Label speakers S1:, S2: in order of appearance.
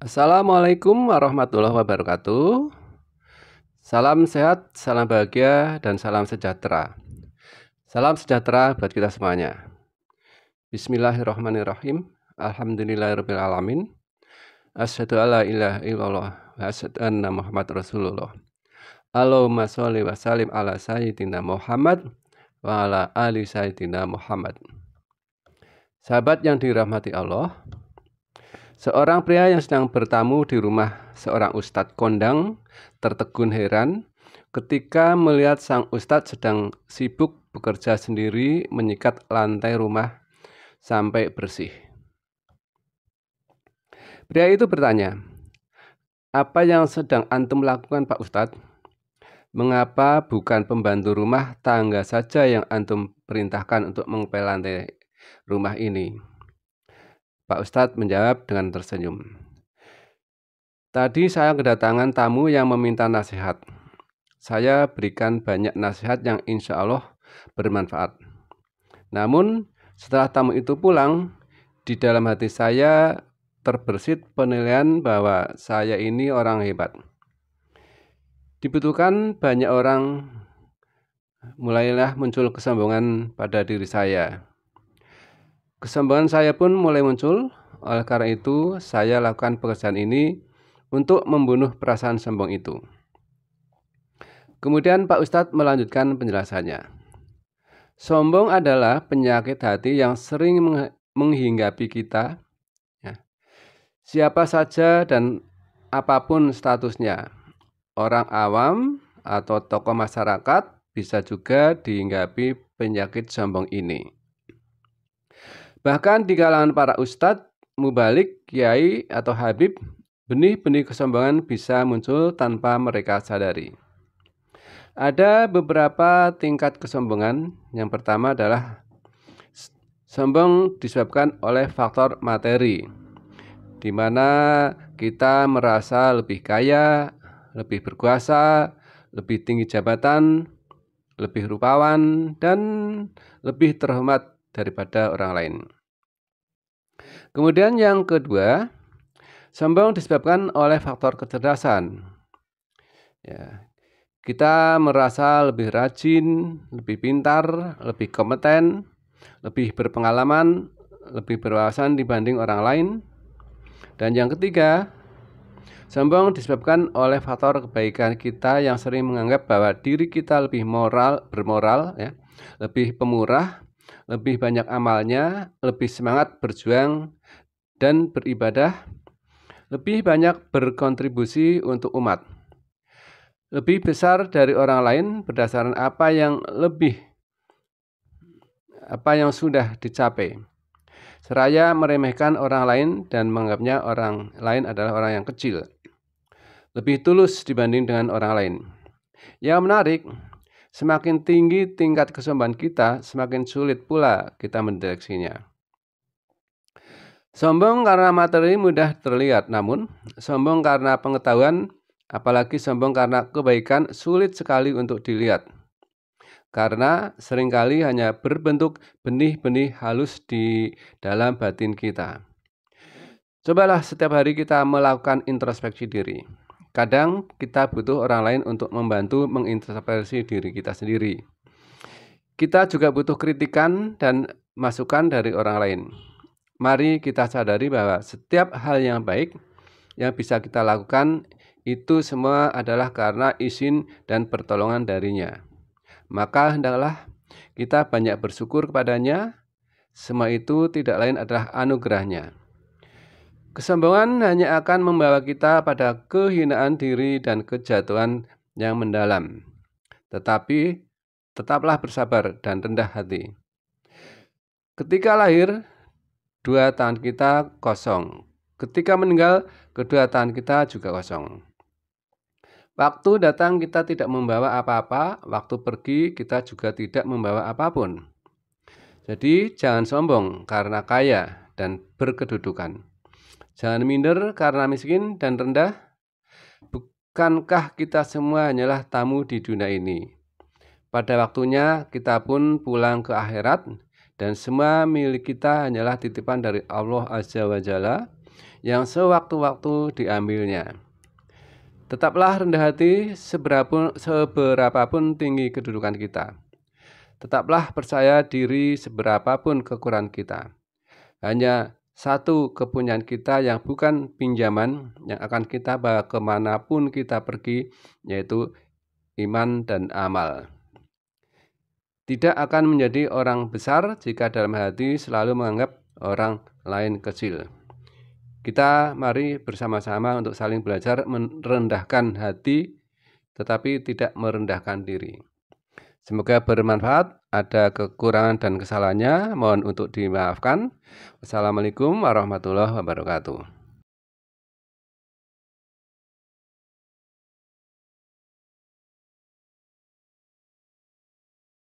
S1: Assalamualaikum warahmatullahi wabarakatuh. Salam sehat, salam bahagia, dan salam sejahtera. Salam sejahtera buat kita semuanya. Bismillahirrahmanirrahim. Alhamdulillahirrahmanirrahim. Asyhadu alla ilaha illallah wa asyhadu anna Muhammad Rasulullah. Allahumma sholli wa sallim ala sayyidina Muhammad wa ala ali sayyidina Muhammad. Sahabat yang dirahmati Allah, seorang pria yang sedang bertamu di rumah seorang ustadz kondang tertegun heran ketika melihat sang ustadz sedang sibuk bekerja sendiri menyikat lantai rumah sampai bersih. Pria itu bertanya, "Apa yang sedang antum lakukan, Pak Ustadz? Mengapa bukan pembantu rumah tangga saja yang antum perintahkan untuk mengepel lantai rumah ini?" Pak Ustadz menjawab dengan tersenyum, "Tadi saya kedatangan tamu yang meminta nasihat. Saya berikan banyak nasihat yang insya Allah bermanfaat. Namun setelah tamu itu pulang, di dalam hati saya terbersit penilaian bahwa saya ini orang hebat. Dibutuhkan banyak orang, mulailah muncul kesombongan pada diri saya. Kesombongan saya pun mulai muncul, oleh karena itu saya lakukan pekerjaan ini untuk membunuh perasaan sombong itu." Kemudian Pak Ustadz melanjutkan penjelasannya. Sombong adalah penyakit hati yang sering menghinggapi kita, ya. Siapa saja dan apapun statusnya, orang awam atau tokoh masyarakat bisa juga dihinggapi penyakit sombong ini. Bahkan di kalangan para ustadz, mubalik, kiai, atau habib, benih-benih kesombongan bisa muncul tanpa mereka sadari. Ada beberapa tingkat kesombongan. Yang pertama adalah sombong disebabkan oleh faktor materi, di mana kita merasa lebih kaya, lebih berkuasa, lebih tinggi jabatan, lebih rupawan, dan lebih terhormat daripada orang lain. Kemudian yang kedua, sombong disebabkan oleh faktor kecerdasan. Ya, kita merasa lebih rajin, lebih pintar, lebih kompeten, lebih berpengalaman, lebih berwawasan dibanding orang lain. Dan yang ketiga, sombong disebabkan oleh faktor kebaikan kita yang sering menganggap bahwa diri kita lebih bermoral, ya, lebih pemurah, lebih banyak amalnya, lebih semangat berjuang dan beribadah, lebih banyak berkontribusi untuk umat, lebih besar dari orang lain berdasarkan apa yang sudah dicapai, seraya meremehkan orang lain dan menganggapnya orang lain adalah orang yang kecil, lebih tulus dibanding dengan orang lain. Yang menarik, semakin tinggi tingkat kesombongan kita, semakin sulit pula kita mendeteksinya. Sombong karena materi mudah terlihat, namun sombong karena pengetahuan, apalagi sombong karena kebaikan, sulit sekali untuk dilihat. Karena seringkali hanya berbentuk benih-benih halus di dalam batin kita. Cobalah setiap hari kita melakukan introspeksi diri. Kadang kita butuh orang lain untuk membantu mengintrospeksi diri kita sendiri. Kita juga butuh kritikan dan masukan dari orang lain. Mari kita sadari bahwa setiap hal yang baik yang bisa kita lakukan itu semua adalah karena izin dan pertolongan darinya. Maka hendaklah kita banyak bersyukur kepadanya. Semua itu tidak lain adalah anugerahnya. Kesombongan hanya akan membawa kita pada kehinaan diri dan kejatuhan yang mendalam. Tetapi tetaplah bersabar dan rendah hati. Ketika lahir, dua tangan kita kosong. Ketika meninggal, kedua tangan kita juga kosong. Waktu datang kita tidak membawa apa-apa, waktu pergi kita juga tidak membawa apapun. Jadi jangan sombong karena kaya dan berkedudukan. Jangan minder karena miskin dan rendah. Bukankah kita semua hanyalah tamu di dunia ini? Pada waktunya kita pun pulang ke akhirat, dan semua milik kita hanyalah titipan dari Allah Azza wa Jalla. yang sewaktu-waktu diambilnya. Tetaplah rendah hati seberapapun tinggi kedudukan kita. Tetaplah percaya diri seberapapun kekurangan kita. Hanya satu kepunyaan kita yang bukan pinjaman yang akan kita bawa kemanapun kita pergi, yaitu iman dan amal. Tidak akan menjadi orang besar jika dalam hati selalu menganggap orang lain kecil. Kita mari bersama-sama untuk saling belajar merendahkan hati, tetapi tidak merendahkan diri. Semoga bermanfaat. Ada kekurangan dan kesalahannya, mohon untuk dimaafkan. Wassalamualaikum warahmatullahi wabarakatuh.